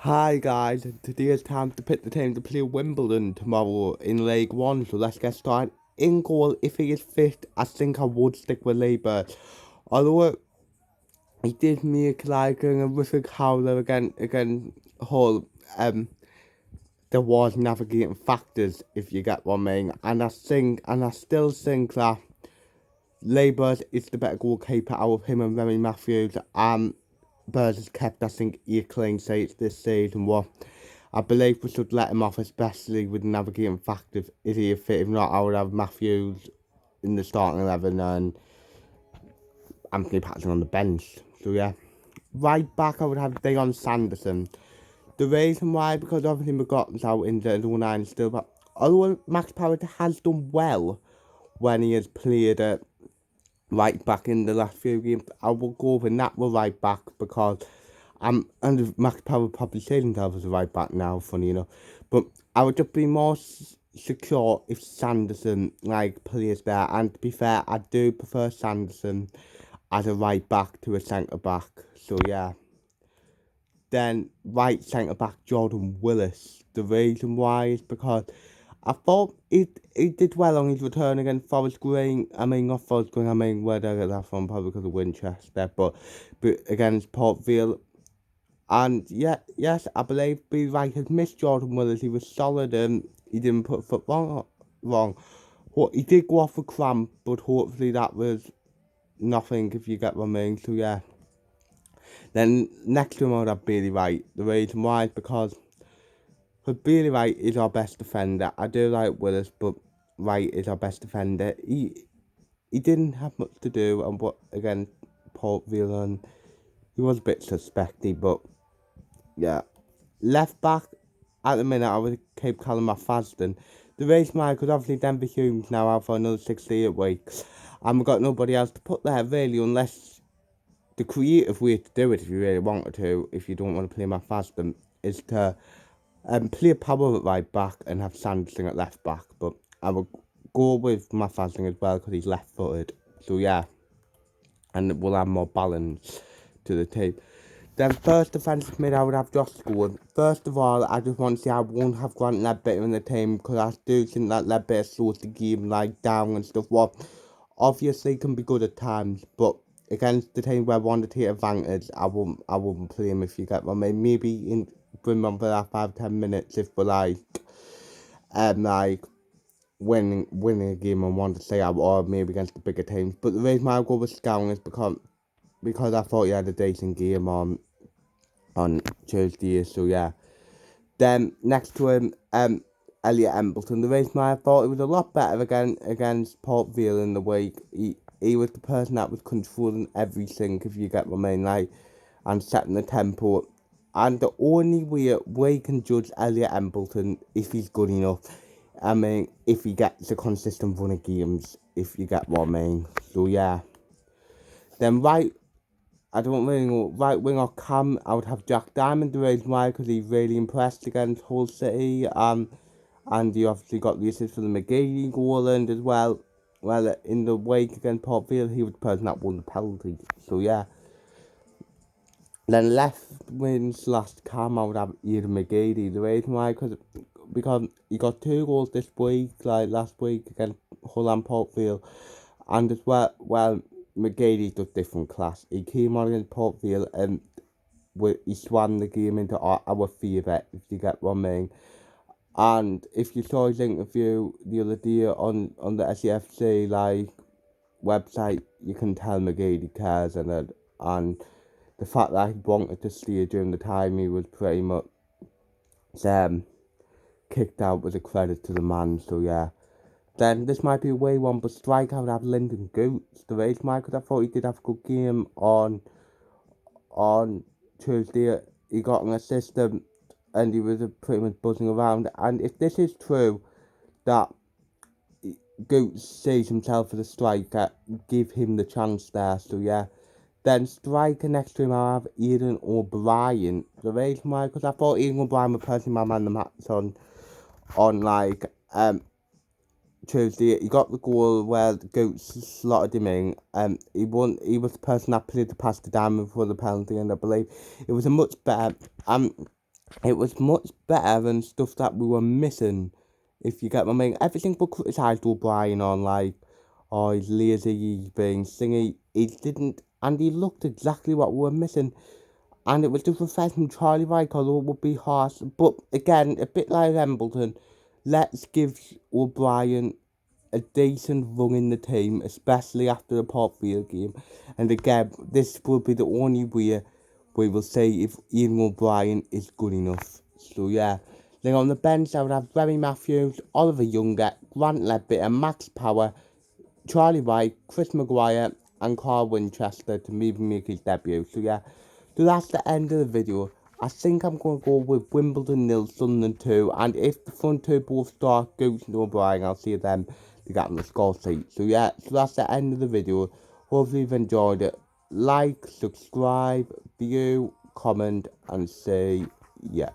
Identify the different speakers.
Speaker 1: Hi guys, today is time to pick the team to play Wimbledon tomorrow in League One, so let's get started. In goal, if he is fit, I think I would stick with Labour. Although he did make like a horrific howler again Hull, there was navigating factors if you get what I mean. And I still think that Labour is the better goalkeeper out of him and Remy Matthews. Birds has kept, I think, 8 clean sheets this season. What I believe we should let him off, especially with the navigating factors. Is he a fit? If not, I would have Matthews in the starting 11 and Anthony Patterson on the bench. So, yeah. Right back, I would have Dion Sanderson. The reason why, because obviously McGotten's out in the 9 still, but although Max Parrott has done well when he has played at right back in the last few games, I will go with natural right back because and Max Power probably sees himself as a right back now, funny enough. But I would just be more secure if Sanderson plays there. And to be fair, I do prefer Sanderson as a right back to a centre back. So yeah. Then right centre back Jordan Willis. The reason why is because I thought he did well on his return against Forest Green. I mean, not Forest Green, I mean, where did I get that from? Probably because of Winchester. But against Port Vale. And yeah, yes, I believe Be Right has missed Jordan Willis. He was solid and he didn't put foot wrong. He did go off a cramp, but hopefully that was nothing, if you get what I mean. So yeah. Then next to him I would have Bailey Wright. The reason why is because Bailey Wright is our best defender. I do like Willis, but Wright is our best defender. He didn't have much to do, and what again, Port Vale, and he was a bit suspecty, but yeah. Left back, at the minute, I would keep Callum Fazden. The reason why, because obviously Denver Hume's now out for another 68 weeks, and we've got nobody else to put there, really, unless the creative way to do it, if you really wanted to, if you don't want to play Fazden, is to play Power at right back and have Sanderson at left back. But I would go with Fazden as well, because he's left-footed. So, yeah, and we'll have more balance to the team. Then first defensive mid, I would have Josh Scored. First of all, I just want to say I won't have Grant Ledbetter in the team because I do think that Ledbetter slows the game down and stuff. What obviously can be good at times, but against the team where I want to take advantage, I wouldn't play him, if you get what I mean. Maybe bring him on for that 5-10 minutes if we're winning a game and want to stay out, or maybe against the bigger teams. But the reason why I go with Scown is because I thought he had a decent game on Tuesday, so yeah. Then next to him, Elliot Embleton. The reason why I thought it was a lot better against Port Vale in the week. He was the person that was controlling everything, if you get what I mean, and setting the tempo. And the only way we can judge Elliot Embleton if he's good enough, I mean, if he gets a consistent run of games, if you get what I mean. So yeah. Then I don't really know. Right winger Cam, I would have Jack Diamond. The reason why, because he really impressed against Hull City. And he obviously got the assist for the McGeady goal, and as well, in the week against Port Vale, he was the person that won the penalty. So yeah. Then left wing / Cam, I would have Ian McGeady. The reason why, because he got 2 goals this week, like last week against Hull and Port Vale, and as well, McGeady's just different class. He came on against Port Vale and he swam the game into our favour, if you get what I mean. And if you saw his interview the other day on the SCFC website, you can tell McGeady cares, and the fact that he wanted to stay during the time he was pretty much kicked out was a credit to the man. So yeah. Then this might be a way one, but strike I would have Lyndon Goots. The reason why, because I thought he did have a good game on Tuesday. He got an assist and he was pretty much buzzing around. And if this is true, that Goots sees himself as a striker, give him the chance there. So yeah. Then striker next to him, I have Aidan O'Brien. The reason why, because I thought Aidan O'Brien was personally my man the match on Tuesday. He got the goal where the Goats slotted him in. He was the person that played the pass to Diamond for the penalty, and I believe it was a much better. It was much better than stuff that we were missing, if you get what I mean. Everything we criticised O'Brien on, like, oh, he's lazy, he's being singy. He didn't, and he looked exactly what we were missing. And it was just refreshing. Charlie White, although it would be harsh. But again, a bit like Wimbledon, let's give O'Brien a decent run in the team, especially after the Portfield game. And again, this will be the only way we will see if Ian O'Brien is good enough. So yeah, then on the bench I would have Remy Matthews, Oliver Younger, Grant Leadbitter, Max Power, Charlie White, Chris Maguire, and Carl Winchester to maybe make his debut. So yeah, so that's the end of the video. I think I'm going to go with Wimbledon 0, Sunderland 2, and if the front two both start, Goose and O'Brien, I'll see them to get on the score sheet. So yeah, so that's the end of the video. Hopefully you've enjoyed it. Like, subscribe, view, comment, and say yeah.